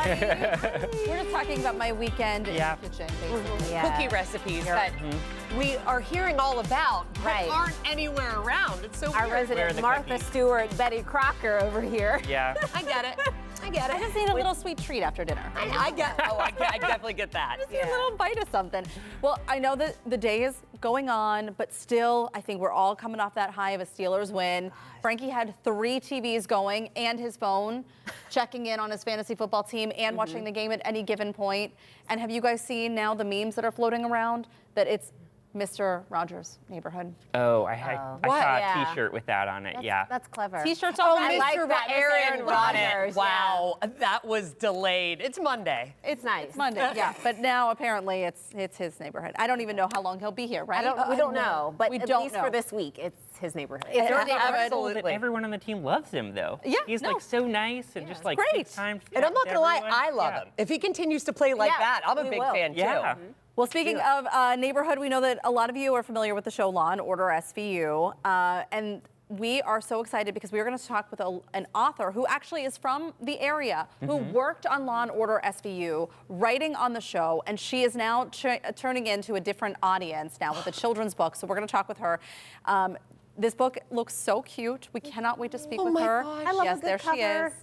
everybody. We're just talking about my weekend in the kitchen, basically. Cookie recipes that we are hearing all about, but aren't anywhere around. It's so Our weird. resident Martha Stewart, Betty Crocker over here. Yeah. I get it. I get it. I just need a little sweet treat after dinner. I definitely get that. Just need a little bite of something. Well, I know that the day is going on, but still, I think we're all coming off that high of a Steelers win. Frankie had 3 TVs going and his phone, checking in on his fantasy football team and watching the game at any given point. And have you guys seen now the memes that are floating around that it's Mr. Rogers' neighborhood? Oh, I saw a T-shirt with that on it. That's clever. T-shirts Oh, already. Mr. Aaron Rodgers. Wow, that was delayed. It's Monday. It's nice. It's Monday, yeah. But now apparently it's his neighborhood. I don't even know how long he'll be here, right? We don't know, but We at don't least know. for this week, it's his neighborhood. It's your But neighborhood. everyone on the team loves him, though. Yeah, He's no. like so nice and just like great. takes time to And I'm not talk gonna lie, everyone. I love him. If he continues to play like that, I'm a we big will. fan too. Yeah. Well, speaking of neighborhood, we know that a lot of you are familiar with the show Law & Order SVU, and we are so excited because we are going to talk with an author who actually is from the area, who worked on Law & Order SVU, writing on the show, and she is now turning into a different audience now with a children's book, so we're going to talk with her. This book looks so cute. We cannot wait to speak with her. gosh. I love yes, a good there cover. she is.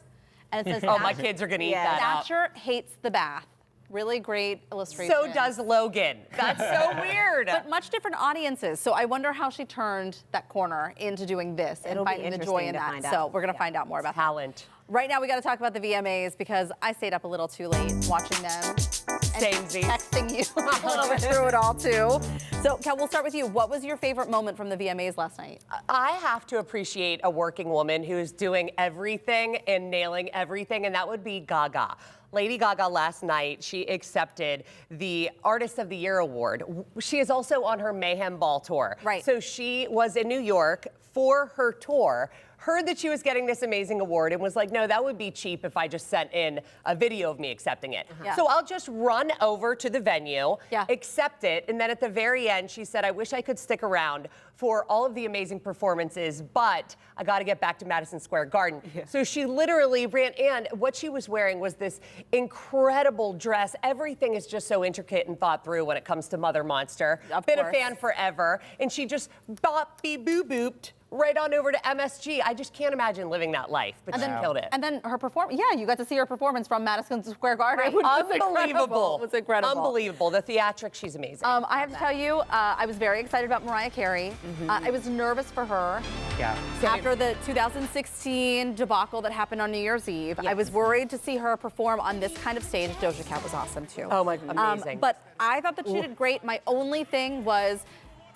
And it says, Oh, my kids are gonna eat that up. Thatcher hates the bath. Really great illustration. So does Logan. That's so weird. But much different audiences. So I wonder how she turned that corner into doing this and It'll be finding the joy interesting in to that. find So out. we're going to find out more about Talent. that. Right now, we got to talk about the VMAs because I stayed up a little too late watching them. And Samesies. texting you a little bit through it all, too. So, Kel, we'll start with you. What was your favorite moment from the VMAs last night? I have to appreciate a working woman who's doing everything and nailing everything, and that would be Gaga. Lady Gaga last night, she accepted the Artist of the Year award. She is also on her Mayhem Ball tour. Right. So she was in New York for her tour, heard that she was getting this amazing award and was like, no, that would be cheap if I just sent in a video of me accepting it. Yeah. So I'll just run over to the venue, Yeah. accept it, and then at the very end, she said, I wish I could stick around for all of the amazing performances, but I got to get back to Madison Square Garden. So she literally ran, and what she was wearing was this incredible dress. Everything is just so intricate and thought through when it comes to Mother Monster. Of Been course. a fan forever, and she just bop-beep-boo-booped right on over to MSG. I just can't imagine living that life, but she killed it. And then her performance, you got to see her performance from Madison Square Garden. Which was Unbelievable. It was incredible. Unbelievable. The theatrics, she's amazing. I have to tell you, I was very excited about Mariah Carey. I was nervous for her. Yeah. After the 2016 debacle that happened on New Year's Eve, I was worried to see her perform on this kind of stage. Doja Cat was awesome, too. Oh, my, amazing. But I thought that she did great. My only thing was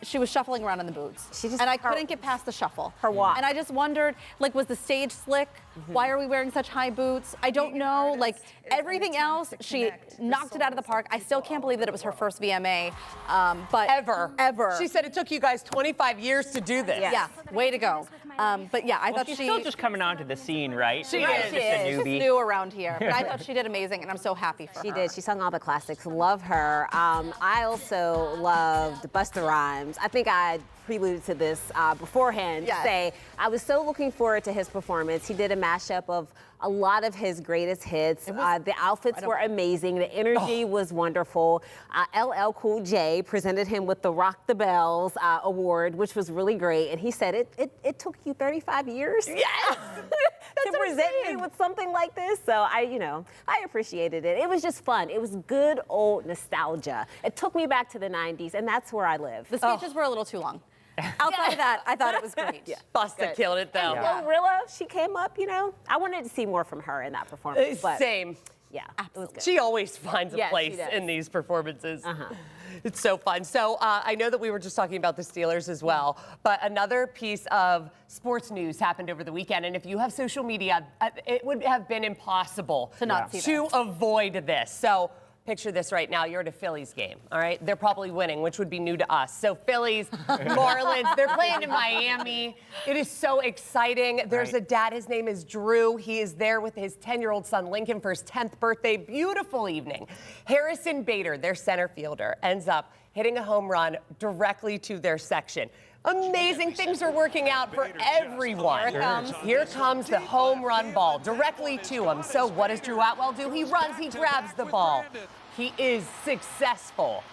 she was shuffling around in the boots. And I couldn't get past the shuffle. Her walk. And I just wondered, like, was the stage slick? Why are we wearing such high boots? I don't know. Like, everything else, she knocked it out of the park. I still can't believe that it was her first VMA. But Ever. She said it took you guys 25 years to do this. Yeah, way to go. But yeah, I thought She's she still just coming onto the scene, right? She She's is. just a She's newbie. new around here. But I thought she did amazing, and I'm so happy for her. She did. She sung all the classics. Love her. I also loved Busta Rhymes. I think I preluded to this beforehand. Yes. To say I was so looking forward to his performance. He did a mashup of a lot of his greatest hits. The outfits were amazing. The energy was wonderful. LL Cool J presented him with the Rock the Bells award, which was really great. And he said it took you 35 years. Yes! to present me with something like this. So I appreciated it. It was just fun. It was good old nostalgia. It took me back to the 90s, and that's where I live. The speeches were a little too long. Outside of that, I thought it was great. Busta killed it, though. Glorilla, she came up, I wanted to see more from her in that performance. But Same. yeah, it was good. She always finds a Yes, she place does. in these performances. It's so fun. So I know that we were just talking about the Steelers as well, but another piece of sports news happened over the weekend. And if you have social media, it would have been impossible To not see to avoid this. So picture this right now. You're at a Phillies game, all right? They're probably winning, which would be new to us. So Phillies, Marlins, they're playing in Miami. It is so exciting. There's a dad. His name is Drew. He is there with his 10-year-old son, Lincoln, for his 10th birthday. Beautiful evening. Harrison Bader, their center fielder, ends up hitting a home run directly to their section. Amazing things are working out for everyone. Here comes the home run ball directly to him. So what does Drew Atwell do? He runs, he grabs the ball. He is successful.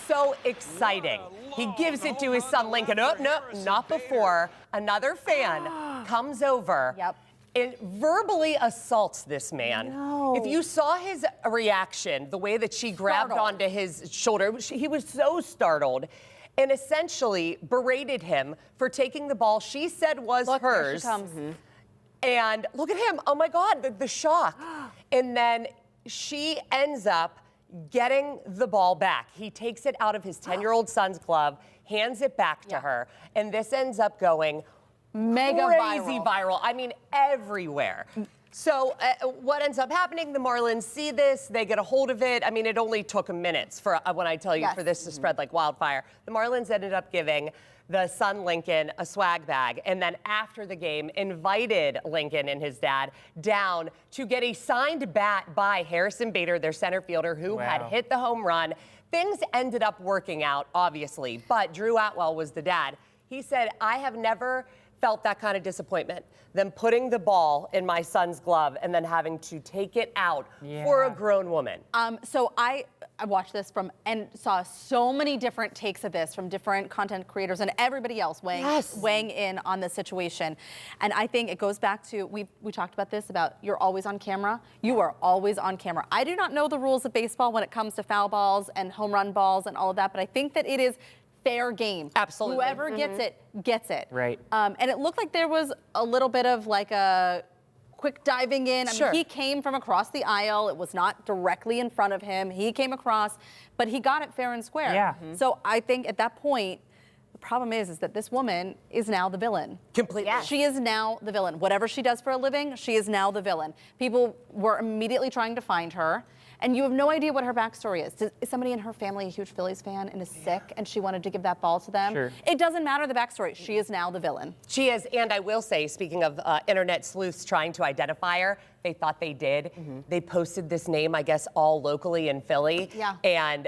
So exciting. He gives it to his son Lincoln. Oh, no, not before. Another fan comes over. Yep. And verbally assaults this man. No. If you saw his reaction, the way that she grabbed Startled. onto his shoulder, he was so startled and essentially berated him for taking the ball she said was Look, there hers. she comes. And look at him. Oh my God, the shock. And then she ends up getting the ball back. He takes it out of his 10-year-old son's glove, hands it back to her, and this ends up going Mega crazy viral. I mean, everywhere. So what ends up happening, the Marlins see this, they get a hold of it. I mean, it only took minutes for, when I tell you, for this to spread like wildfire. The Marlins ended up giving the son Lincoln a swag bag, and then after the game invited Lincoln and his dad down to get a signed bat by Harrison Bader, their center fielder, who had hit the home run. Things ended up working out, obviously, but Drew Atwell was the dad. He said, I have never felt that kind of disappointment, them putting the ball in my son's glove and then having to take it out for a grown woman. So I watched this and saw so many different takes of this from different content creators and everybody else weighing in on the situation. And I think it goes back to, we talked about this, about you're always on camera. You are always on camera. I do not know the rules of baseball when it comes to foul balls and home run balls and all of that, but I think that it is fair game. Absolutely. Whoever gets it, gets it. Right. And it looked like there was a little bit of like a quick diving in. I mean, he came from across the aisle. It was not directly in front of him. He came across, but he got it fair and square. Yeah. So I think at that point, the problem is that this woman is now the villain. Completely. Yes. She is now the villain. Whatever she does for a living, she is now the villain. People were immediately trying to find her. And you have no idea what her backstory is. Is somebody in her family a huge Phillies fan and is sick and she wanted to give that ball to them? Sure. It doesn't matter the backstory. She is now the villain. She is, and I will say, speaking of internet sleuths trying to identify her, they thought they did. They posted this name, I guess, all locally in Philly. Yeah. And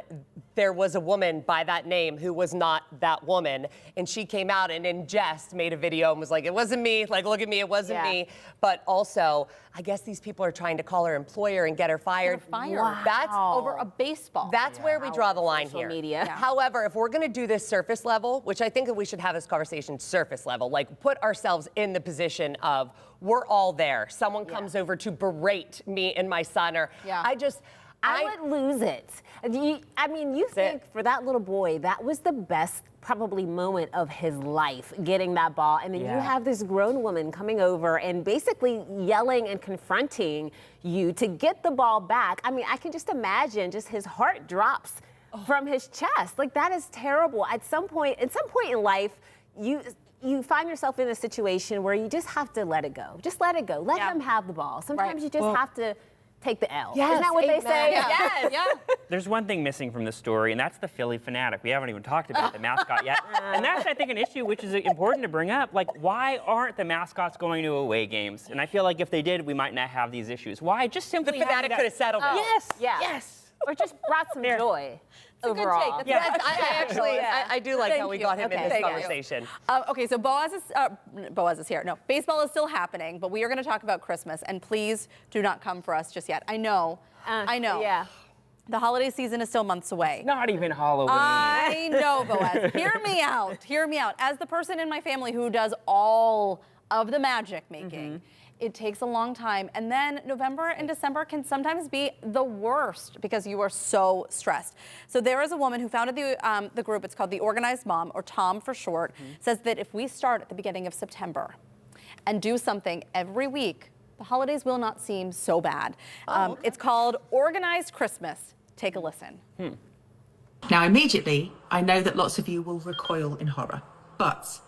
there was a woman by that name who was not that woman. And she came out and in jest made a video and was like, it wasn't me. Like, look at me, it wasn't me. But also, I guess these people are trying to call her employer and get her fired. Wow. That's over a baseball. That's where we draw the line Social here. media. Yeah. However, if we're going to do this surface level, which I think that we should have this conversation surface level, like put ourselves in the position of we're all there. Someone comes over to berate me and my son, or I would lose it. I mean, you think for that little boy, that was the best probably moment of his life, getting that ball. And then you have this grown woman coming over and basically yelling and confronting you to get the ball back. I mean, I can just imagine just his heart drops from his chest. Like, that is terrible. At some point in life, you find yourself in a situation where you just have to let it go. Just let it go. Let him have the ball. Sometimes you just have to take the L. Yes, Isn't that what they say? Yes. There's one thing missing from the story, and that's the Philly fanatic. We haven't even talked about the mascot yet. And that's, I think, an issue which is important to bring up. Like, why aren't the mascots going to away games? And I feel like if they did, we might not have these issues. Why? Just simply The fanatic could have settled it. Yes. Yeah. Yes. Or just brought some joy overall. I do like how we got him in this Thank you. conversation. Okay, so Boaz is here. No, baseball is still happening, but we are going to talk about Christmas, and please do not come for us just yet. I know. Yeah. The holiday season is still months away. Not even Halloween. I know, Boaz. Hear me out. Hear me out. As the person in my family who does all of the magic making, it takes a long time. And then November and December can sometimes be the worst because you are so stressed. So there is a woman who founded the group. It's called The Organized Mom, or TOM for short, says that if we start at the beginning of September and do something every week, the holidays will not seem so bad. It's called Organized Christmas. Take a listen. Now, immediately, I know that lots of you will recoil in horror, but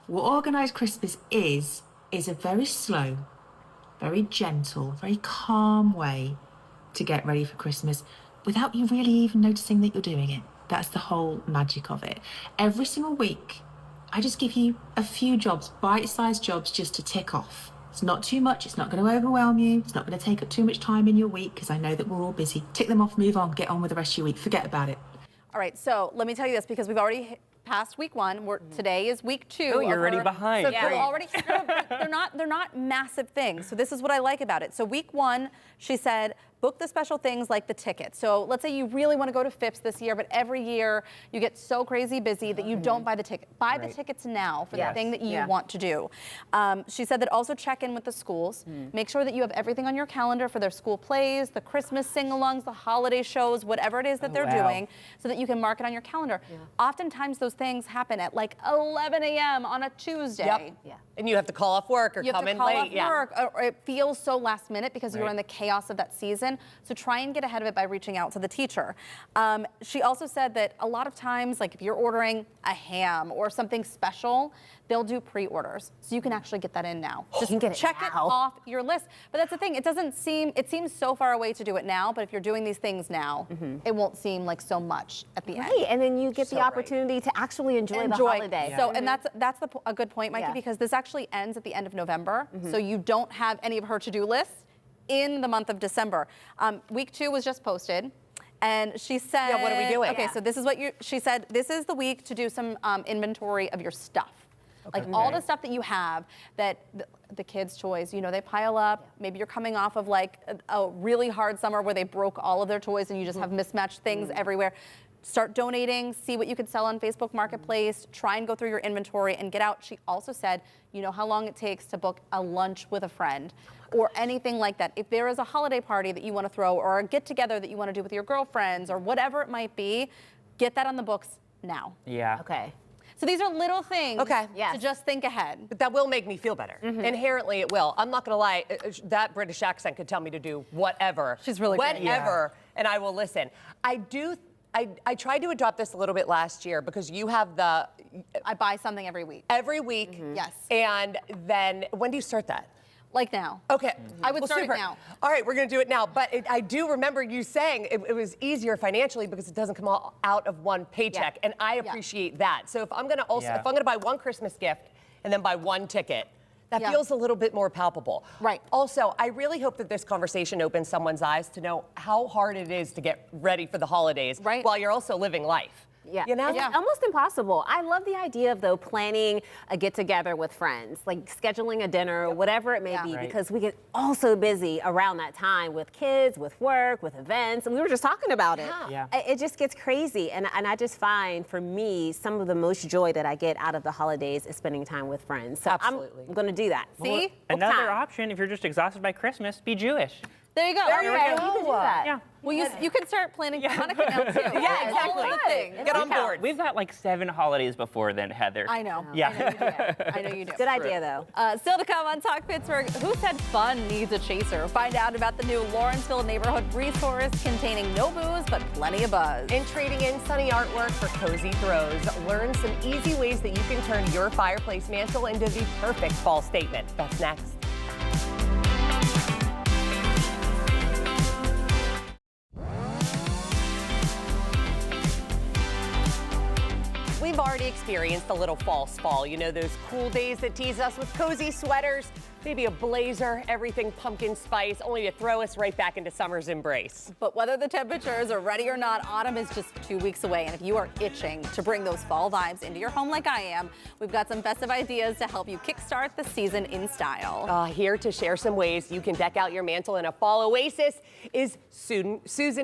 what Organised Christmas is a very slow, very gentle, very calm way to get ready for Christmas without you really even noticing that you're doing it. That's the whole magic of it. Every single week, I just give you a few jobs, bite-sized jobs just to tick off. It's not too much, it's not going to overwhelm you, it's not going to take up too much time in your week, because I know that we're all busy. Tick them off, move on, get on with the rest of your week, forget about it. All right, so let me tell you this, because we've already past week 1. Today is week 2. Oh, you're already behind. So Yeah. they're already, they're not massive things. So this is what I like about it. So week 1, she said, book the special things like the ticket. So let's say you really want to go to Phipps this year, but every year you get so crazy busy that you don't buy the ticket. Buy the tickets now for the thing that you want to do. She said that also check in with the schools. Make sure that you have everything on your calendar for their school plays, the Christmas sing-alongs, the holiday shows, whatever it is that they're doing, so that you can mark it on your calendar. Oftentimes those things happen at like 11 a.m. on a Tuesday. Yep. Yeah. And you have to call off work or You have come to in call late. off work, or it feels so last minute because you're in the chaos of that season. So try and get ahead of it by reaching out to the teacher. She also said that a lot of times, like if you're ordering a ham or something special, they'll do pre-orders, so you can actually get that in now. Just check it off your list. But that's the thing; it seems so far away to do it now. But if you're doing these things now, it won't seem like so much at the end. Right, and then you get the opportunity to actually enjoy the holiday. So, and that's a good point, Mikey, because this actually ends at the end of November, so you don't have any of her to-do lists in the month of December. Week 2 was just posted. And she said, what are we doing? Okay, so this is what she said, this is the week to do some inventory of your stuff. Like all the stuff that you have, that the kids' toys, they pile up. Maybe you're coming off of like a really hard summer where they broke all of their toys and you just have mismatched things everywhere. Start donating, see what you could sell on Facebook Marketplace, try and go through your inventory and get out. She also said, you know how long it takes to book a lunch with a friend or anything like that. If there is a holiday party that you want to throw or a get together that you want to do with your girlfriends or whatever it might be, get that on the books now. Yeah. Okay. So these are little things to just think ahead. But that will make me feel better. Inherently, it will. I'm not going to lie. That British accent could tell me to do whatever. She's really great. Whatever, and I will listen. I tried to adopt this a little bit last year because you have I buy something every week. every week. Yes. And then when do you start that? Like now. Okay. I would start it super. now. All right, we're going to do it now. But I do remember you saying it was easier financially because it doesn't come all out of one paycheck, and I appreciate that. So if I'm going to buy one Christmas gift and then buy one ticket, that feels a little bit more palpable. Right. Also, I really hope that this conversation opens someone's eyes to know how hard it is to get ready for the holidays while you're also living life. Yeah, You know? it's almost impossible. I love the idea of, though, planning a get-together with friends, like scheduling a dinner, whatever it may be, because we get all so busy around that time with kids, with work, with events, and we were just talking about it. It just gets crazy, and I just find, for me, some of the most joy that I get out of the holidays is spending time with friends. So I'm going to do that. See? Another option, if you're just exhausted by Christmas, be Jewish. There you go. You can do that. Yeah. Well, you can start planning for Hanukkah now, too. Yeah, exactly. Get on board. We've got like 7 holidays before then, Heather. I know. Yeah. I know you do. Good idea, though. Still to come on Talk Pittsburgh, who said fun needs a chaser? Find out about the new Lawrenceville neighborhood resource containing no booze but plenty of buzz. And trading in sunny artwork for cozy throws. Learn some easy ways that you can turn your fireplace mantle into the perfect fall statement. That's next. We've already experienced a little false fall. You know, those cool days that tease us with cozy sweaters, maybe a blazer, everything pumpkin spice, only to throw us right back into summer's embrace. But whether the temperatures are ready or not, autumn is just 2 weeks away. And if you are itching to bring those fall vibes into your home like I am, we've got some festive ideas to help you kickstart the season in style. Here to share some ways you can deck out your mantle in a fall oasis is Susan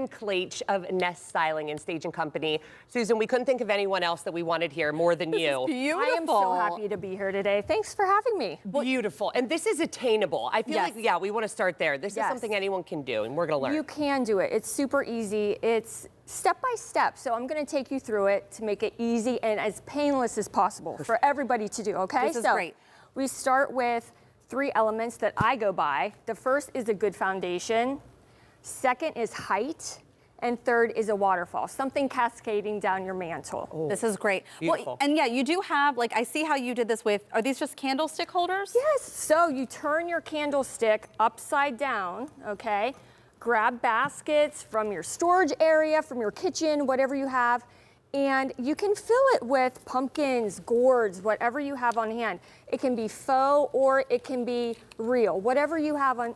Klaich of Nest Styling and Staging Company. Susan, we couldn't think of anyone else that we wanted here more than you. Beautiful. I am so happy to be here today. Thanks for having me. Beautiful. And this is attainable. I feel like, we want to start there. This is something anyone can do, and we're going to learn. You can do it. It's super easy. It's step by step. So I'm going to take you through it to make it easy and as painless as possible for everybody to do, okay? This is great. We start with 3 elements that I go by. The first is a good foundation. Second is height. And third is a waterfall, something cascading down your mantle. Oh, this is great. Beautiful. Well, and you do have, like, I see how you did this with, are these just candlestick holders? Yes, so you turn your candlestick upside down, okay? Grab baskets from your storage area, from your kitchen, whatever you have, And you can fill it with pumpkins, gourds, whatever you have on hand. It can be faux or it can be real, whatever you have on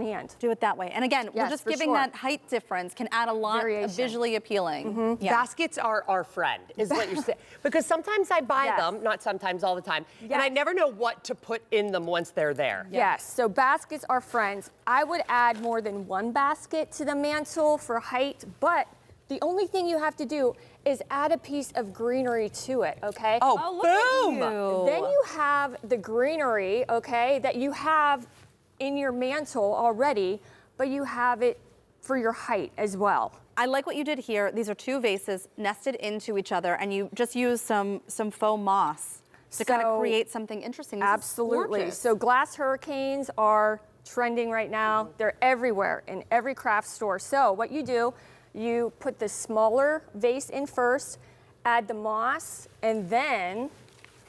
hand. Do it that way. And again, we're Yes, just for giving sure. that height difference can add a lot of Variation. visually appealing. Yeah. Baskets are our friend, is what you're saying. Because sometimes I buy Yes. them, not sometimes, all the time, and I Yes. never know what to put in them once they're there. Yes, so baskets are friends. I would add more than one basket to the mantle for height, but the only thing you have to do is add a piece of greenery to it, okay? Oh, look at boom! you. Then you have the greenery, okay, that you have in your mantle already, but you have it for your height as well. I like what you did here. These are two vases nested into each other, and you just used some faux moss to kind of So- create something interesting. This is Absolutely. gorgeous. So glass hurricanes are trending right now. They're everywhere in every craft store. So what you do, you put the smaller vase in first, add the moss, and then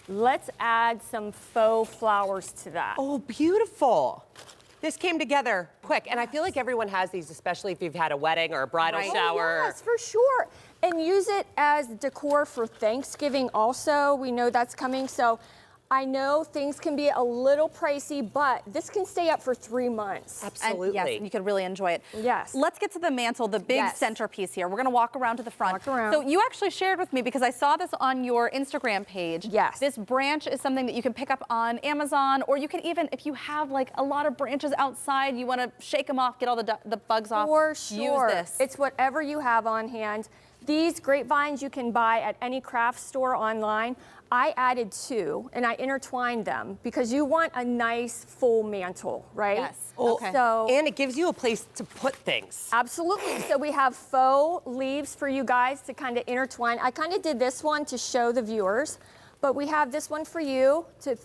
let's add some faux flowers to that. Oh, beautiful. This came together quick, and I feel like everyone has these, especially if you've had a wedding or a bridal Right. shower. Oh, yes, for sure. And use it as decor for Thanksgiving also. We know that's coming. So I know things can be a little pricey, but this can stay up for 3 months. And Absolutely. yes, and you could really enjoy it. Yes. Let's get to the mantle, the big Yes. centerpiece here. We're going to walk around to the front. Walk around. So you actually shared with me, because I saw this on your Instagram page. Yes. This branch is something that you can pick up on Amazon, or you can even, if you have like a lot of branches outside, you want to shake them off, get all the bugs off. For sure. Use this. It's whatever you have on hand. These grapevines you can buy at any craft store online. I added 2 and I intertwined them because you want a nice full mantle, right? Yes. Okay. So And it gives you a place to put things. absolutely. So we have faux leaves for you guys to kind of intertwine. I kind of did this one to show the viewers, but we have this one for you to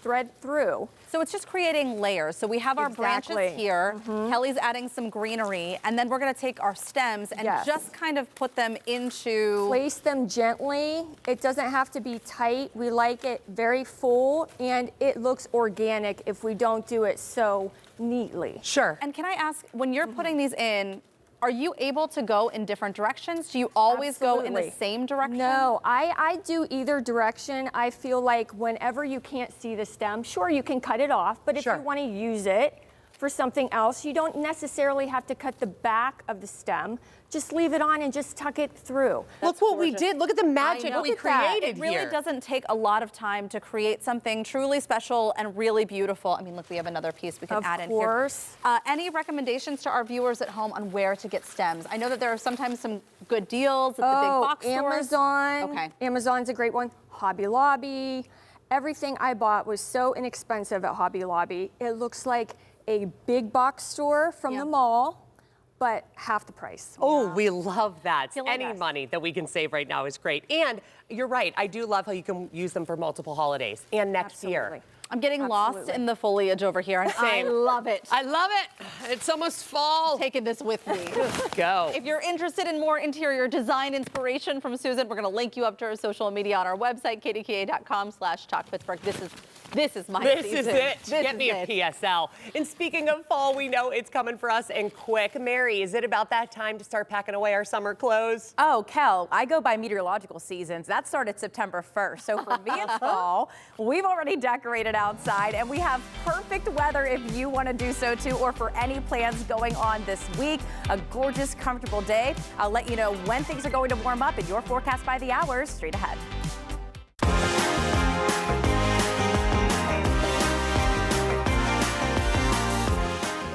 thread through. So it's just creating layers. So we have our branches Exactly. here. Kelly's adding some greenery, and then we're going to take our stems and Yes. just kind of put them into. Place them gently. It doesn't have to be tight. We like it very full, and it looks organic if we don't do it so neatly. Sure. And can I ask, when you're putting these in, are you able to go in different directions? Do you always go in the Absolutely. same direction? No, I do either direction. I feel like whenever you can't see the stem, sure, you can cut it off, but if Sure. you want to use it for something else, you don't necessarily have to cut the back of the stem. Just leave it on and just tuck it through. Look what we gorgeous. did. Look at the magic know. we Look at that. created It really here. doesn't take a lot of time to create something truly special and really beautiful. I mean, look, we have another piece we can Of add in course. here. Any recommendations to our viewers at home on where to get stems? I know that there are sometimes some good deals at the big box stores. Amazon. Okay. Amazon's a great one. Hobby Lobby. Everything I bought was so inexpensive at Hobby Lobby. It looks like a big box store from Yeah. the mall, but half the price. Oh, we love that. Feel like Any that. money that we can save right now is great. And you're right. I do love how you can use them for multiple holidays and next year. Absolutely. I'm getting lost Absolutely. in the foliage over here, and I Same. love it. I love it. It's almost fall. Taking this with me. Go. If you're interested in more interior design inspiration from Susan, we're going to link you up to her social media on our website, kdka.com/talkpittsburgh. This is my This season. is it. This Get is me a it. PSL. And speaking of fall, we know it's coming for us and quick. Mary, is it about that time to start packing away our summer clothes? Oh, Kel, I go by meteorological seasons. That started September 1st. So for me, it's fall. We've already decorated outside, and we have perfect weather if you want to do so too, or for any plans going on this week. A gorgeous, comfortable day. I'll let you know when things are going to warm up in your forecast by the hours straight ahead.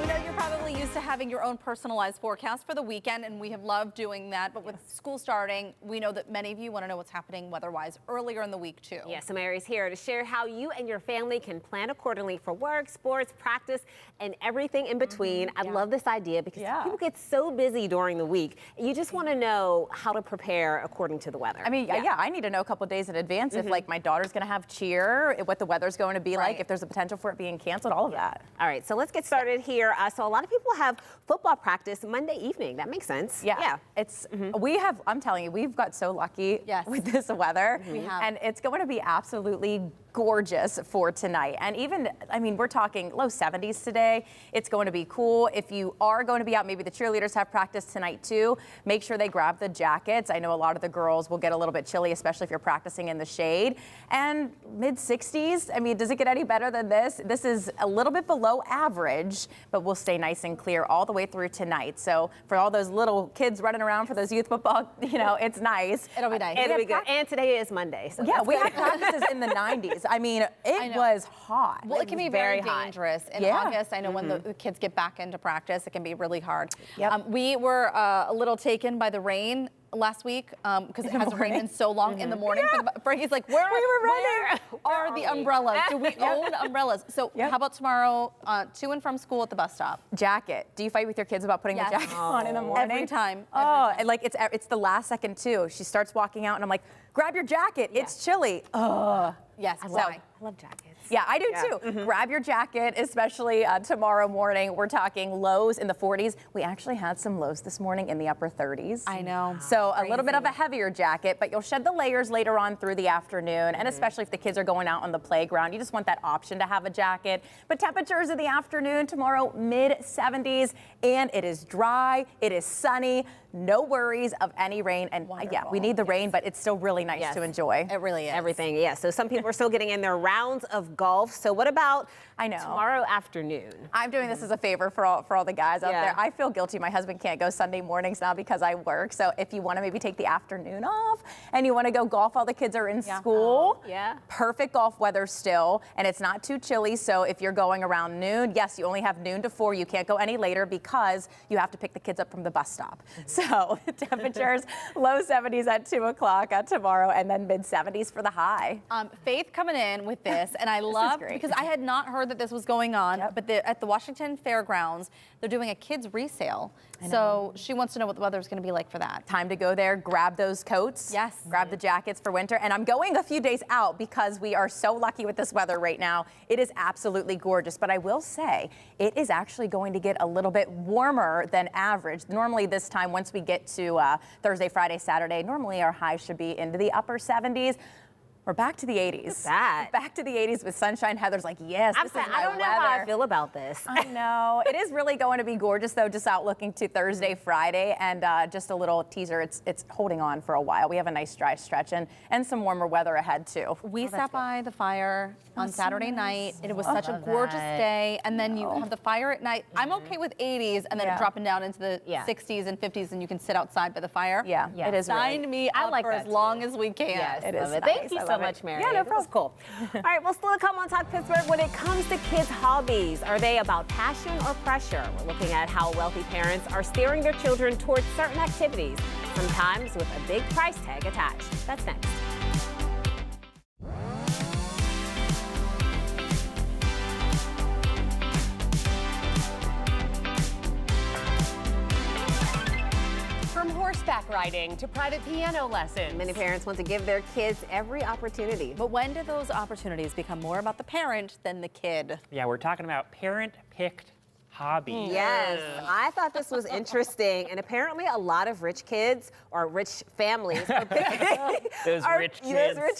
We know you're probably used to having your own personalized forecast for the weekend, and we have loved doing that. But with school starting, we know that many of you want to know what's happening weather-wise earlier in the week, too. Yes, so Mary's here to share how you and your family can plan accordingly for work, sports, practice, and everything in between. I love this idea because people get so busy during the week. You just want to know how to prepare according to the weather. I mean, yeah, I need to know a couple days in advance if like my daughter's going to have cheer, what the weather's going to be like, if there's a potential for it being canceled, all of that. All right, so let's get started here. So a lot of people have football practice Monday evening. That makes sense. Yeah. It's we have. I'm telling you, we've got so lucky Yes. with this weather, We have. and it's going to be absolutely gorgeous for tonight. And even, I mean, we're talking low 70s today. It's going to be cool. If you are going to be out, maybe the cheerleaders have practice tonight too, make sure they grab the jackets. I know a lot of the girls will get a little bit chilly, especially if you're practicing in the shade. And mid 60s, I mean, does it get any better than this? This is a little bit below average, but we'll stay nice and clear all the way through tonight. So for all those little kids running around for those youth football, you know, it's nice. It'll be nice. It'll be good. And today is Monday. So Yeah, we had practices in the 90s. I mean, it was hot. Well, it can be very dangerous in August. I know when the kids get back into practice, it can be really hard. Yep. We were a little taken by the rain last week because it hasn't rained in so long in the morning. Frankie's like, where are the umbrellas? Do we own umbrellas? So how about tomorrow to and from school at the bus stop? Jacket. Do you fight with your kids about putting the jacket on in the morning? Every time. Oh, and like it's the last second too. She starts walking out and I'm like, grab your jacket. It's chilly. Oh. Yes, I love jackets. Yeah, I do too. Grab your jacket, especially tomorrow morning. We're talking lows in the 40s. We actually had some lows this morning in the upper 30s. I know. So a little bit of a heavier jacket, but you'll shed the layers later on through the afternoon. And especially if the kids are going out on the playground, you just want that option to have a jacket. But temperatures in the afternoon tomorrow, mid 70s, and it is dry, it is sunny. No worries of any rain. And yeah, we need the rain, but it's still really nice to enjoy. It really is. Everything, yeah. So some people are still getting in their rounds of golf. So what about tomorrow afternoon? I'm doing this as a favor for all the guys out there. I feel guilty. My husband can't go Sunday mornings now because I work. So if you want to maybe take the afternoon off and you want to go golf while the kids are in school, perfect golf weather still, and it's not too chilly. So if you're going around noon, yes, you only have noon to 4. You can't go any later because you have to pick the kids up from the bus stop. So temperatures low 70s at 2 o'clock tomorrow, and then mid 70s for the high. Faith coming in with this, and I love because I had not heard that this was going on, but at the Washington Fairgrounds, they're doing a kids resale. So she wants to know what the weather is going to be like for that. Time to go there, grab those coats. Yes. Grab the jackets for winter. And I'm going a few days out because we are so lucky with this weather right now. It is absolutely gorgeous. But I will say, it is actually going to get a little bit warmer than average. Normally this time, once we get to Thursday, Friday, Saturday, normally our high should be into the upper 70s. We're back to the 80s. Back to the 80s with sunshine. Heather's like, yes, this is my I don't know how I feel about this. I know. It is really going to be gorgeous, though, just out looking to Thursday, Friday, and just a little teaser. It's holding on for a while. We have a nice dry stretch and some warmer weather ahead, too. We sat by the fire on Saturday night. It was such a gorgeous day. And then you have the fire at night. I'm okay with 80s and then dropping down into the 60s and 50s, and you can sit outside by the fire. Yeah, it is Sign me up for as long as we can. Yes, it is. Thank you so much, Mary. Yeah, no problem. That was cool. All right, well, still to come on Talk Pittsburgh. When it comes to kids' hobbies, are they about passion or pressure? We're looking at how wealthy parents are steering their children towards certain activities, sometimes with a big price tag attached. That's next. From horseback riding to private piano lessons. Many parents want to give their kids every opportunity. But when do those opportunities become more about the parent than the kid? Yeah, we're talking about parent-picked hobbies. Yes, I thought this was interesting, and apparently a lot of rich kids or rich families are picking, Those rich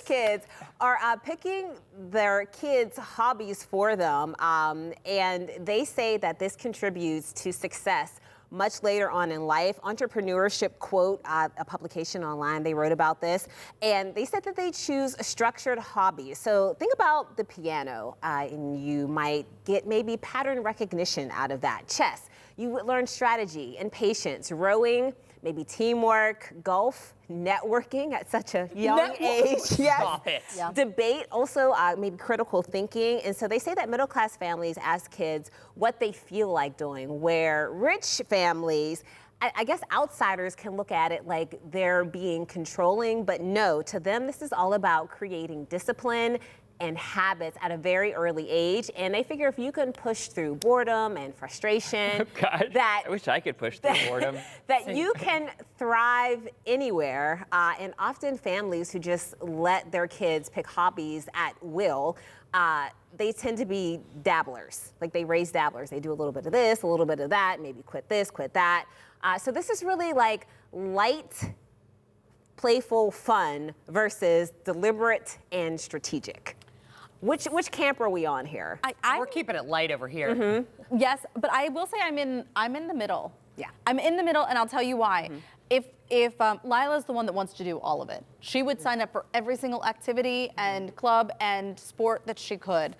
kids are picking their kids' hobbies for them, and they say that this contributes to success much later on in life. Entrepreneurship Quote, a publication online, they wrote about this, and they said that they choose a structured hobby. So think about the piano, and you might get maybe pattern recognition out of that. Chess, you would learn strategy and patience. Rowing, maybe teamwork. Golf, networking at such a young age. Yes. Stop it. Yeah. Debate, also maybe critical thinking. And so they say that middle class families ask kids what they feel like doing, where rich families, I guess outsiders can look at it like they're being controlling, but no, to them this is all about creating discipline and habits at a very early age, and they figure if you can push through boredom and frustration, God, that I wish I could push through boredom. that you can thrive anywhere. And often families who just let their kids pick hobbies at will, they tend to be dabblers. Like they raise dabblers. They do a little bit of this, a little bit of that, maybe quit this, quit that. So this is really like light, playful fun versus deliberate and strategic. Which camp are we on here? We're keeping it light over here. Yes, but I will say I'm in the middle. Yeah. I'm in the middle, and I'll tell you why. If Lila's the one that wants to do all of it, she would sign up for every single activity and club and sport that she could.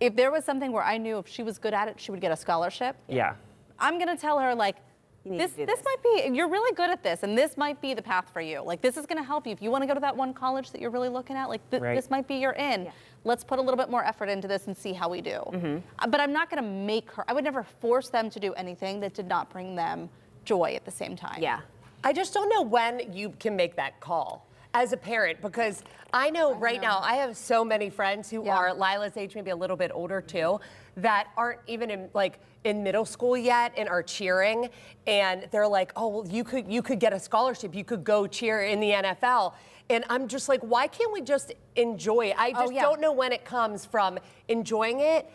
If there was something where I knew if she was good at it, she would get a scholarship. Yeah. I'm gonna tell her, like, this might be, you're really good at this, and this might be the path for you. Like, this is gonna help you. If you wanna go to that one college that you're really looking at, like, this might be your in. Yeah. Let's put a little bit more effort into this and see how we do. But I'm not gonna make her, I would never force them to do anything that did not bring them joy at the same time. Yeah. I just don't know when you can make that call as a parent, because I know right now I have so many friends who are Lila's age, maybe a little bit older too, that aren't even in middle school yet and are cheering, and they're like, oh, well, you could get a scholarship, you could go cheer in the NFL. And I'm just like, why can't we just enjoy it? I just don't know when it comes from enjoying it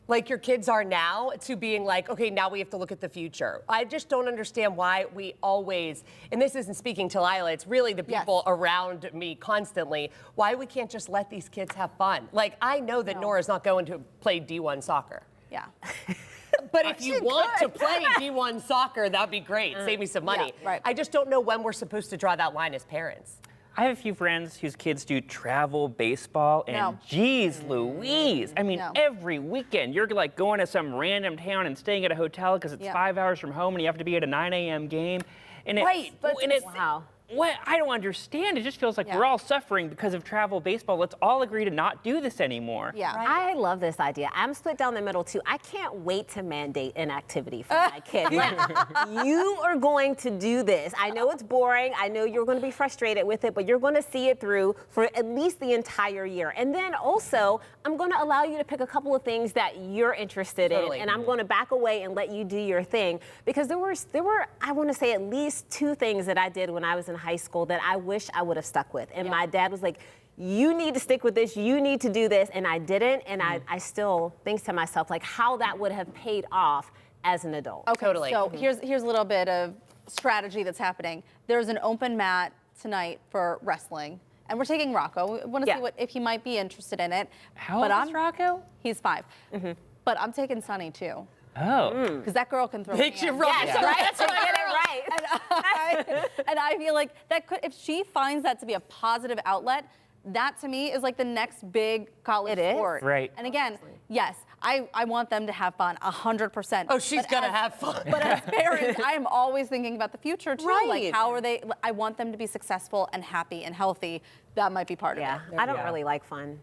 like your kids are now to being like, okay, now we have to look at the future. I just don't understand why we always, and this isn't speaking to Lila, it's really the people around me constantly, why we can't just let these kids have fun. Like, I know that Nora's not going to play D1 soccer. Yeah. But if you want to play D1 soccer, that'd be great. Save me some money. Yeah, right. I just don't know when we're supposed to draw that line as parents. I have a few friends whose kids do travel baseball, and geez Louise. I mean, every weekend you're like going to some random town and staying at a hotel because it's 5 hours from home and you have to be at a 9 a.m. game. And Wow. What I don't understand, it just feels like we're all suffering because of travel baseball. Let's all agree to not do this anymore. Yeah. Right. I love this idea. I'm split down the middle too. I can't wait to mandate an activity for my kid. Like, you are going to do this. I know it's boring. I know you're going to be frustrated with it, but you're going to see it through for at least the entire year. And then also, I'm going to allow you to pick a couple of things that you're interested in, and I'm going to back away and let you do your thing. Because there were, I want to say, at least 2 things that I did when I was in high school that I wish I would have stuck with. And my dad was like, you need to stick with this, you need to do this, and I didn't, and I still think to myself, like, how that would have paid off as an adult. Okay, Totally. so here's a little bit of strategy that's happening. There's an open mat tonight for wrestling, and we're taking Rocco. We want to see if he might be interested in it. How old is Rocco? He's 5. But I'm taking Sunny too. Oh. Because that girl can throw Makes you hands. right. Yes, right? That's right. And I feel like that could, if she finds that to be a positive outlet, that to me is like the next big college sport. Right. And again, yes, I want them to have fun 100%. Oh, she's gonna have fun. But as parents, I am always thinking about the future too. Right. Like, how are they? I want them to be successful and happy and healthy. That might be part of Yeah, it. I don't really like fun.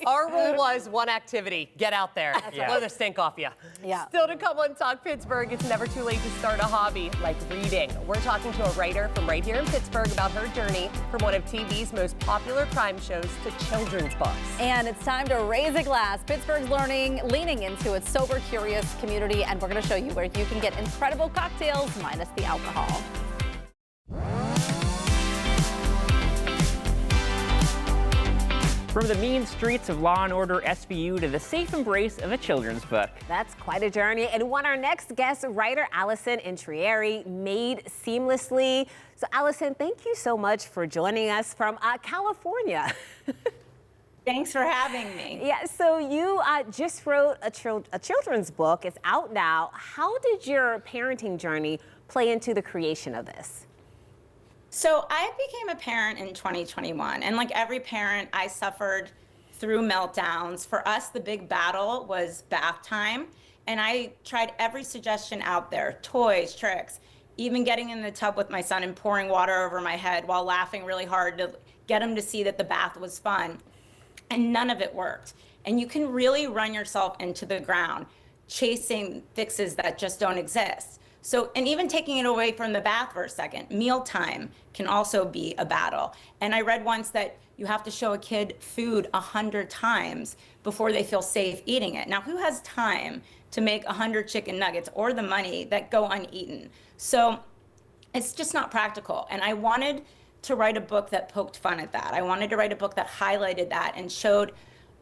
Our rule was one activity. Get out there. Blow the stink off you. Yeah. Still to come on Talk Pittsburgh, it's never too late to start a hobby like reading. We're talking to a writer from right here in Pittsburgh about her journey from one of TV's most popular crime shows to children's books. And it's time to raise a glass. Pittsburgh's leaning into its sober, curious community, and we're going to show you where you can get incredible cocktails minus the alcohol. From the mean streets of Law & Order SVU to the safe embrace of a children's book. That's quite a journey, and one our next guest, writer Allison Intrieri, made seamlessly. So Allison, thank you so much for joining us from California. Thanks for having me. Yeah, so you just wrote a children's book. It's out now. How did your parenting journey play into the creation of this? So I became a parent in 2021, and like every parent, I suffered through meltdowns. For us, the big battle was bath time, and I tried every suggestion out there, toys, tricks, even getting in the tub with my son and pouring water over my head while laughing really hard to get him to see that the bath was fun. And none of it worked. And you can really run yourself into the ground chasing fixes that just don't exist. So, and even taking it away from the bath for a second, mealtime can also be a battle. And I read once that you have to show a kid food 100 times before they feel safe eating it. Now, who has time to make 100 chicken nuggets or the money that go uneaten? So it's just not practical. And I wanted to write a book that poked fun at that. I wanted to write a book that highlighted that and showed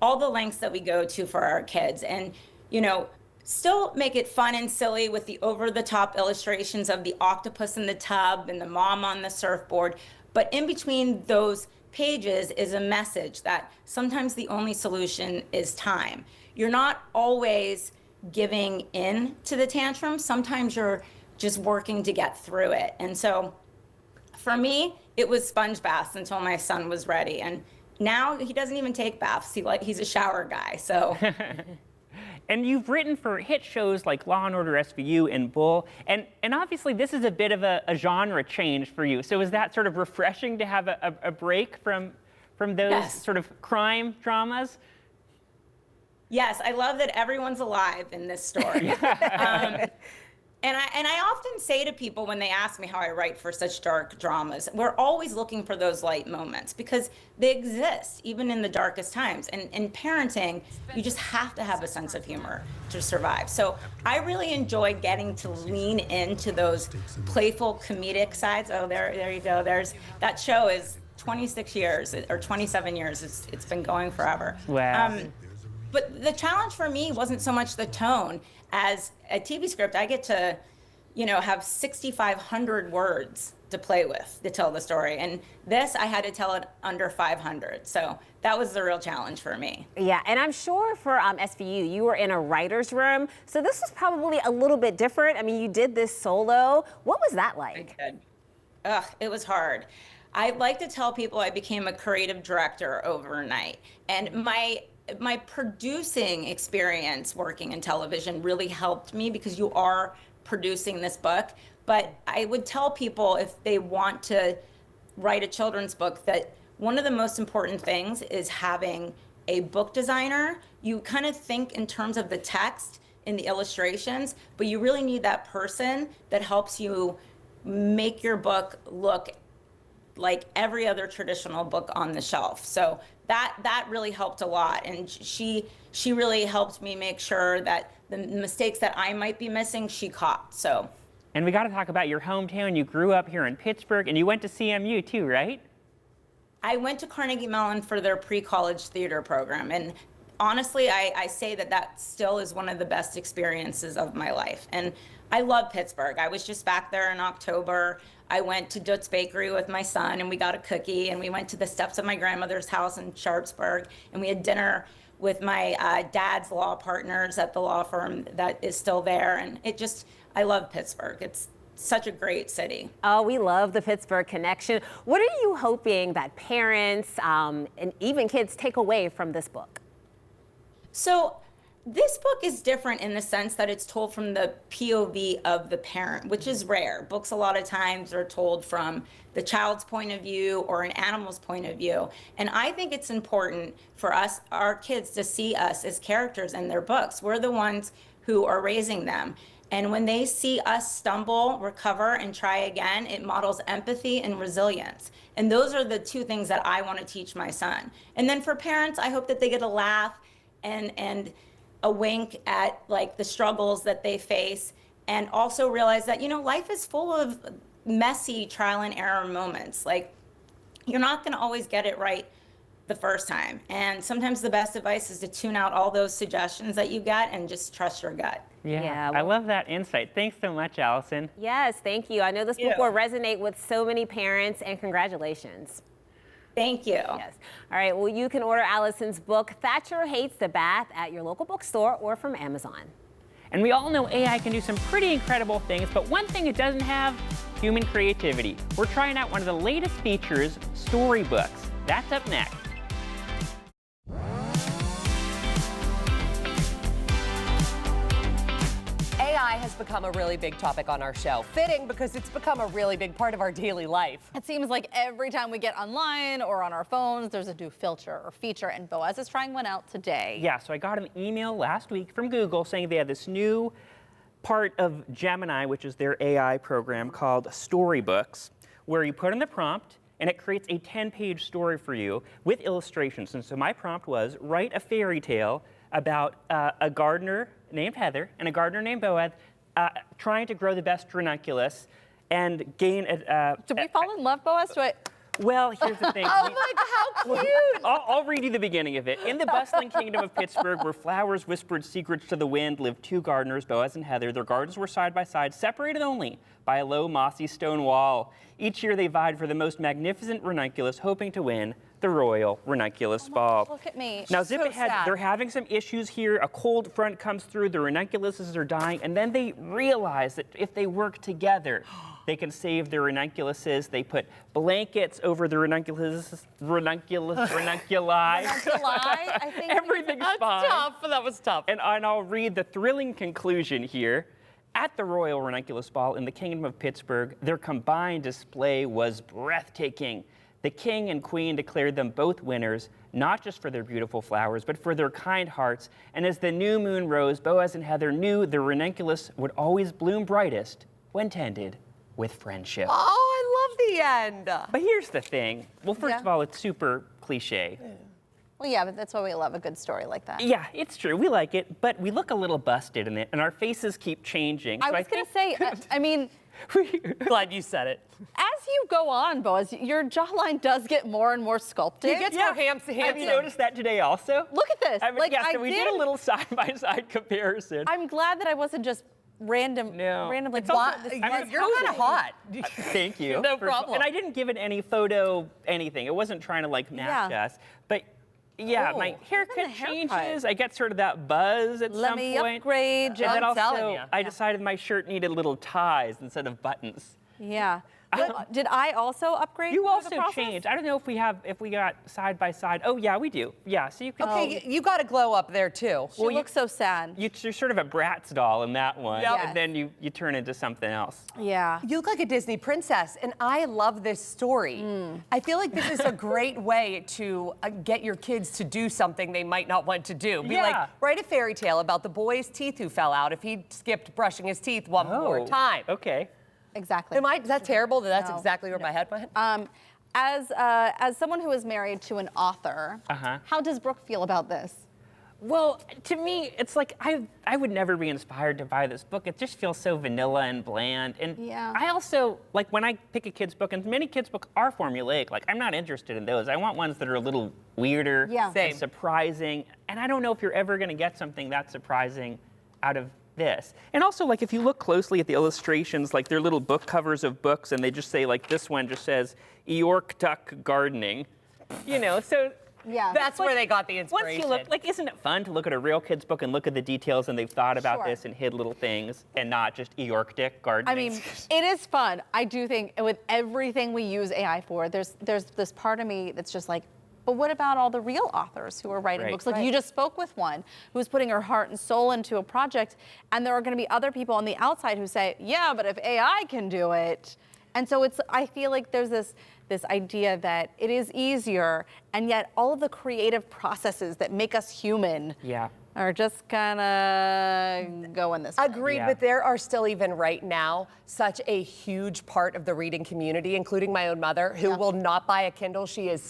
all the lengths that we go to for our kids. And, you know, still make it fun and silly with the over-the-top illustrations of the octopus in the tub and the mom on the surfboard. But in between those pages is a message that sometimes the only solution is time. You're not always giving in to the tantrum. Sometimes you're just working to get through it. And so for me, it was sponge baths until my son was ready. And now he doesn't even take baths. He's a shower guy, so. And you've written for hit shows like Law & Order SVU and Bull, and obviously this is a bit of a genre change for you. So is that sort of refreshing to have a break from those sort of crime dramas? Yes, I love that everyone's alive in this story. And I often say to people when they ask me how I write for such dark dramas, we're always looking for those light moments because they exist even in the darkest times. And in parenting, you just have to have a sense of humor to survive. So I really enjoy getting to lean into those playful comedic sides. Oh, there you go. That show is 26 years or 27 years. It's been going forever. Wow. But the challenge for me wasn't so much the tone as a TV script. I get to, have 6,500 words to play with to tell the story. And this, I had to tell it under 500. So that was the real challenge for me. Yeah, and I'm sure for SVU, you were in a writer's room. So this was probably a little bit different. I mean, you did this solo. What was that like? I did. It was hard. I like to tell people I became a creative director overnight. And my producing experience working in television really helped me because you are producing this book. But I would tell people if they want to write a children's book that one of the most important things is having a book designer. You kind of think in terms of the text in the illustrations, but you really need that person that helps you make your book look like every other traditional book on the shelf. So that really helped a lot. And she really helped me make sure that the mistakes that I might be missing, she caught. So. And we got to talk about your hometown. You grew up here in Pittsburgh, and you went to CMU too, right? I went to Carnegie Mellon for their pre-college theater program. And honestly, I say that still is one of the best experiences of my life. And I love Pittsburgh. I was just back there in October. I went to Doot's Bakery with my son, and we got a cookie, and we went to the steps of my grandmother's house in Sharpsburg, and we had dinner with my dad's law partners at the law firm that is still there. And I love Pittsburgh. It's such a great city. Oh, we love the Pittsburgh connection. What are you hoping that parents and even kids take away from this book? So this book is different in the sense that it's told from the POV of the parent, which is rare. Books a lot of times are told from the child's point of view or an animal's point of view. And I think it's important for us, our kids, to see us as characters in their books. We're the ones who are raising them. And when they see us stumble, recover, and try again, it models empathy and resilience. And those are the two things that I want to teach my son. And then for parents, I hope that they get a laugh and a wink at like the struggles that they face, and also realize that, life is full of messy trial and error moments. Like, you're not going to always get it right the first time. And sometimes the best advice is to tune out all those suggestions that you get and just trust your gut. Yeah, I love that insight. Thanks so much, Allison. Yes, thank you. I know this book will resonate with so many parents, and congratulations. Thank you. Yes. All right, well, you can order Allison's book, Thatcher Hates the Bath, at your local bookstore or from Amazon. And we all know AI can do some pretty incredible things, but one thing it doesn't have, human creativity. We're trying out one of the latest features, storybooks. That's up next. AI has become a really big topic on our show. Fitting because it's become a really big part of our daily life. It seems like every time we get online or on our phones, there's a new filter or feature, and Boaz is trying one out today. Yeah, so I got an email last week from Google saying they have this new part of Gemini, which is their AI program called Storybooks, where you put in the prompt and it creates a 10-page story for you with illustrations. And so my prompt was, write a fairy tale about a gardener named Heather and a gardener named Boaz trying to grow the best ranunculus and gain Did we fall in love, Boaz? Well, here's the thing. Oh my God, how cute! I'll read you the beginning of it. In the bustling kingdom of Pittsburgh, where flowers whispered secrets to the wind, lived two gardeners, Boaz and Heather. Their gardens were side by side, separated only by a low, mossy stone wall. Each year they vied for the most magnificent ranunculus, hoping to win the Royal Ranunculus Ball. Look at me. Now, zip So ahead, sad. they're having some issues here. A cold front comes through, the ranunculuses are dying, and then they realize that if they work together, they can save their ranunculuses. They put blankets over the ranunculi. I think Everything's That's fine. tough. That was tough. And I'll read the thrilling conclusion here. At the Royal Ranunculus Ball in the Kingdom of Pittsburgh, their combined display was breathtaking. The king and queen declared them both winners, not just for their beautiful flowers, but for their kind hearts. And as the new moon rose, Boaz and Heather knew the ranunculus would always bloom brightest when tended with friendship. Oh, I love the end. But here's the thing. Well, first Yeah. of all, it's super cliche. Well, yeah, but that's why we love a good story like that. Yeah, it's true. We like it, but we look a little busted in it, and our faces keep changing. I So was going to say, I mean, Glad you said it. as you go on, Boaz, your jawline does get more and more sculpted. He gets more handsome. Have you noticed that today also? Look at this. I mean, Like, yeah, so I we did. did a little side-by-side comparison. I'm glad that I wasn't just randomly. It's also- this- I mean, You're kind of hot. Thank you. No for- problem. And I didn't give it any photo anything. It wasn't trying to like match Yeah. us. But yeah, Oh, my look at haircut the haircut. changes. I get sort of that buzz at Let some me point. upgrade, And then I'm telling also, ya. I decided my shirt needed little ties instead of buttons. Yeah. Did I also upgrade? You through the also process? changed. I don't know if we got side by side. Oh yeah, we do. Yeah, so you can. Okay, you got to glow up there too. She looks so sad. You're sort of a Bratz doll in that one, Yep. and then you turn into something else. Yeah. You look like a Disney princess, and I love this story. I feel like this is a great way to get your kids to do something they might not want to do. Be like, Yeah. write a fairy tale about the boy's teeth who fell out if he skipped brushing his teeth one more time. Okay. Exactly. Is that terrible that that's No. exactly where my head went? As someone who is married to an author, Uh-huh. how does Brooke feel about this? Well, to me, it's like I would never be inspired to buy this book. It just feels so vanilla and bland. And Yeah. I also, like when I pick a kid's book, and many kids' books are formulaic, like I'm not interested in those. I want ones that are a little weirder Yeah. and Same. surprising. And I don't know if you're ever going to get something that surprising out of this. And also, like if you look closely at the illustrations, like they're little book covers of books, and they just say, like this one just says, York Duck Gardening. You know, so Yeah. That's where they got the once inspiration. you look, like, isn't it fun to look at a real kid's book and look at the details and they've thought about Sure. this and hid little things and not just York Dick gardening? I mean, it is fun. I do think with everything we use AI for, there's this part of me that's just like, but what about all the real authors who are writing Right. books? Like you just spoke with one who's putting her heart and soul into a project, and there are going to be other people on the outside who say, yeah, but if AI can do it. And so I feel like there's this idea that it is easier, and yet all of the creative processes that make us human yeah. are just kind of going this way. Agreed, Yeah. but there are still even right now such a huge part of the reading community, including my own mother, who will not buy a Kindle. She's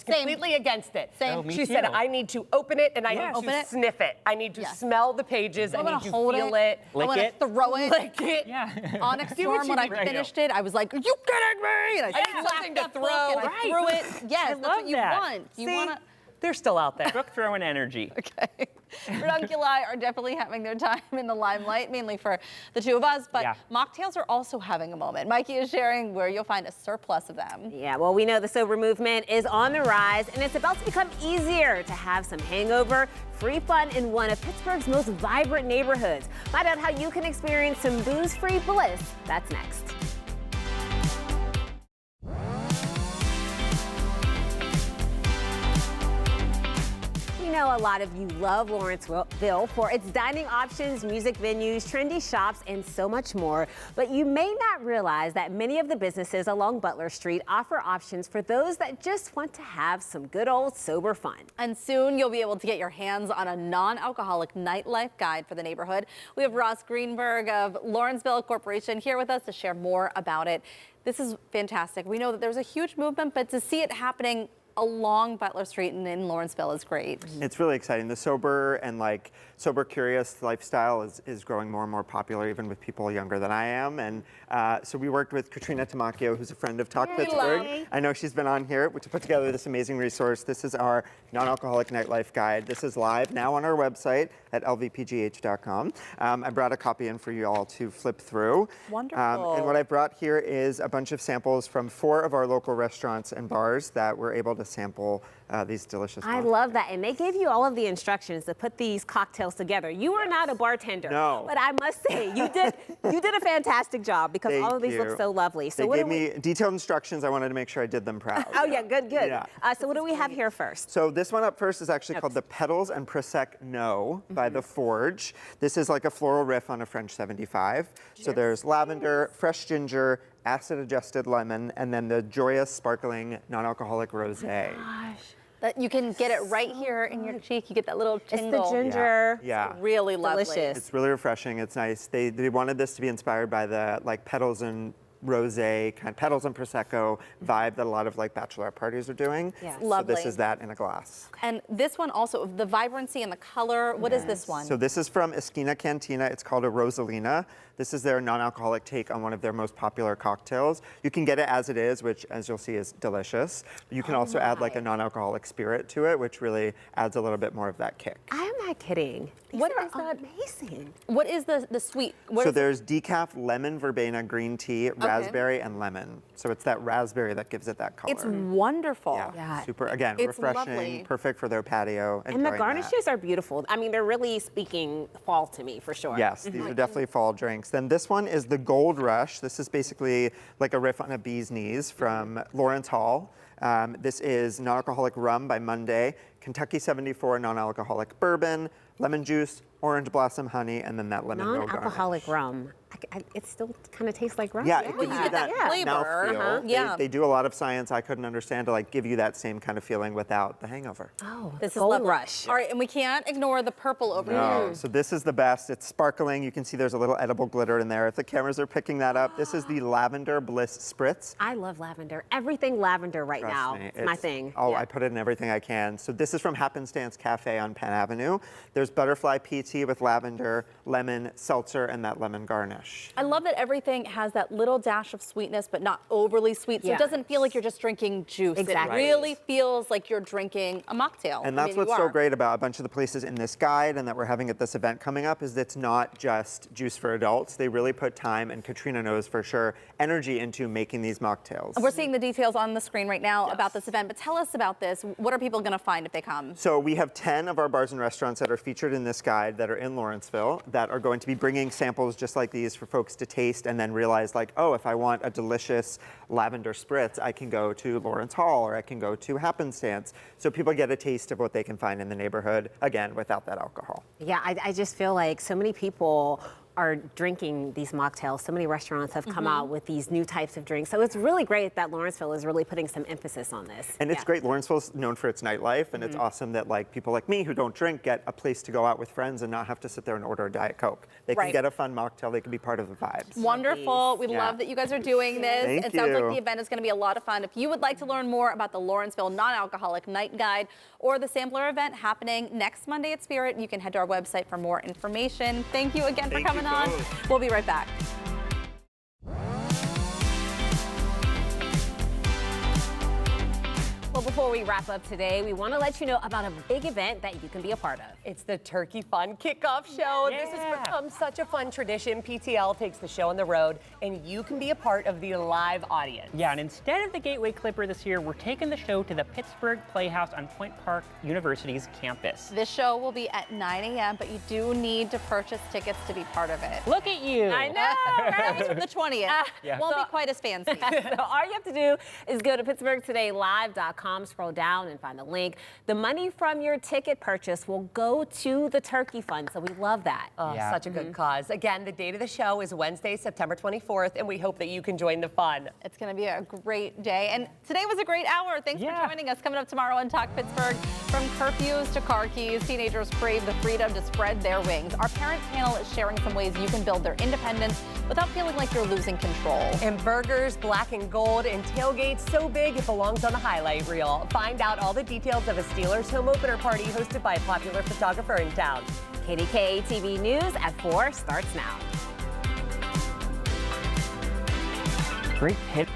completely against it. Same. Oh, me She said, too. I need to open it and I Yes. need Open to it. sniff it. I need to Yes. smell the pages. I'm I gonna need to hold feel it. it. Lick I want it. to throw it. Lick it. Yeah. Onyx Do what Storm, you when I do. finished it, I was like, "Are you kidding me?" And I I need slapped something to that book throw. and I Right. threw it. Yes, I that's love what you that. want. You See? want to. They're still out there. Book throwing energy. Okay. Ranunculi are definitely having their time in the limelight, mainly for the two of us, but Yeah. mocktails are also having a moment. Mikey is sharing where you'll find a surplus of them. Yeah, well, we know the sober movement is on the rise, and it's about to become easier to have some hangover-free fun in one of Pittsburgh's most vibrant neighborhoods. Find out how you can experience some booze-free bliss. That's next. We know a lot of you love Lawrenceville for its dining options, music venues, trendy shops, and so much more. But you may not realize that many of the businesses along Butler Street offer options for those that just want to have some good old sober fun. And soon you'll be able to get your hands on a non-alcoholic nightlife guide for the neighborhood. We have Ross Greenberg of Lawrenceville Corporation here with us to share more about it. This is fantastic. We know that there's a huge movement, but to see it happening along Butler Street and in Lawrenceville is great. It's really exciting. The sober and sober curious lifestyle is growing more and more popular, even with people younger than I am. And so we worked with Katrina Tamacchio, who's a friend of Talk Pittsburgh. I know she's been on here to put together this amazing resource. This is our non-alcoholic nightlife guide. This is live now on our website at lvpgh.com. I brought a copy in for you all to flip through. Wonderful. And what I brought here is a bunch of samples from 4 of our local restaurants and bars that we're able to sample these delicious I mocktails. love that. And they gave you all of the instructions to put these cocktails together. You are not a bartender. No. But I must say, you did a fantastic job because all of these look so lovely. So They what gave do we... me detailed instructions. I wanted to make sure I did them proud. Oh, yeah, good. Yeah. So what do we have here first? So this one up first is actually called the Petals and Prosec No by The Forge. This is like a floral riff on a French 75. So there's lavender, fresh ginger, acid-adjusted lemon, and then the joyous, sparkling, non-alcoholic rosé. That you can get it right here in your cheek. You get that little tingle. It's the ginger. Yeah. Really lovely. Delicious. It's really refreshing. It's nice. They wanted this to be inspired by the like petals and rosé, kind of petals and prosecco vibe that a lot of like bachelorette parties are doing. Yeah. So Lovely. this is that in a glass. And this one also, the vibrancy and the color. What is this one? So this is from Esquina Cantina. It's called a Rosalina. This is their non-alcoholic take on one of their most popular cocktails. You can get it as it is, which as you'll see is delicious. You can also add like a non-alcoholic spirit to it, which really adds a little bit more of that kick. I am not kidding. These What are is that? amazing. What is the sweet? What So is there's decaf lemon verbena green tea, raspberry, and lemon. So it's that raspberry that gives it that color. It's wonderful. Yeah. Super, again, It's refreshing, lovely. perfect for their patio. And the enjoying that. garnishes are beautiful. I mean, they're really speaking fall to me for sure. Yes, these are definitely fall drinks. Then this one is the Gold Rush. This is basically like a riff on a bee's knees from Lawrence Hall. This is non-alcoholic rum by Monday, Kentucky 74 non-alcoholic bourbon, lemon juice, orange blossom honey, and then that lemon no garnish. Non-alcoholic rum. It still kind of tastes like rum. Yeah, it gives you get that that flavor, mouthfeel. Yeah. They do a lot of science I couldn't understand to like give you that same kind of feeling without the hangover. Oh, This is Gold lovely. Rush. All right, and we can't ignore the purple over No, here. so this is the best. It's sparkling. You can see there's a little edible glitter in there. If the cameras are picking that up, this is the Lavender Bliss Spritz. I love lavender. Everything lavender right Trust now. me, It's my thing. Oh, Yeah. I put it in everything I can. So this is from Happenstance Cafe on Penn Avenue. There's butterfly PT with lavender, lemon, seltzer, and that lemon garnish. I love that everything has that little dash of sweetness, but not overly sweet. So Yeah. it doesn't feel like you're just drinking juice. Exactly. It really feels like you're drinking a mocktail. And that's what's so great about a bunch of the places in this guide and that we're having at this event coming up is it's not just juice for adults. They really put time, and Katrina knows for sure, energy into making these mocktails. We're seeing the details on the screen right now about this event, but tell us about this. What are people going to find if they come? So we have 10 of our bars and restaurants that are featured in this guide that are in Lawrenceville that are going to be bringing samples just like these for folks to taste and then realize like, oh, if I want a delicious lavender spritz, I can go to Lawrence Hall or I can go to Happenstance. So people get a taste of what they can find in the neighborhood, again, without that alcohol. Yeah, I just feel like so many people are drinking these mocktails. So many restaurants have come out with these new types of drinks. So it's really great that Lawrenceville is really putting some emphasis on this. And it's great. Lawrenceville's known for its nightlife, and it's awesome that like people like me who don't drink get a place to go out with friends and not have to sit there and order a Diet Coke. They can Right. get a fun mocktail. They can be part of the vibes. Wonderful. We Yeah. love that you guys are doing this. Thank It sounds like you. the event is going to be a lot of fun. If you would like to learn more about the Lawrenceville Non-Alcoholic Night Guide or the sampler event happening next Monday at Spirit, you can head to our website for more information. Thank you again for Thank coming you on. both. We'll be right back. Well, before we wrap up today, we want to let you know about a big event that you can be a part of. It's the Turkey Fun Kickoff Show. Yeah. This has become such a fun tradition. PTL takes the show on the road, and you can be a part of the live audience. Yeah, and instead of the Gateway Clipper this year, we're taking the show to the Pittsburgh Playhouse on Point Park University's campus. This show will be at 9 a.m., but you do need to purchase tickets to be part of it. Look at you. I know, That was right? from the 20th. Yeah. Won't be quite as fancy. So all you have to do is go to PittsburghTodayLive.com, scroll down and find the link. The money from your ticket purchase will go to the Turkey Fund, so we love that. Oh, Yeah. such a good cause. Again, the date of the show is Wednesday, September 24th, and we hope that you can join the fun. It's going to be a great day. And today was a great hour. Thanks Yeah. for joining us. Coming up tomorrow on Talk Pittsburgh, from curfews to car keys, teenagers crave the freedom to spread their wings. Our parent panel is sharing some ways you can build their independence without feeling like you're losing control. And burgers, black and gold, and tailgates so big it belongs on the highlight reel. Find out all the details of a Steelers home opener party hosted by a popular photographer in town. KDKA TV News at 4 starts now. Great hit.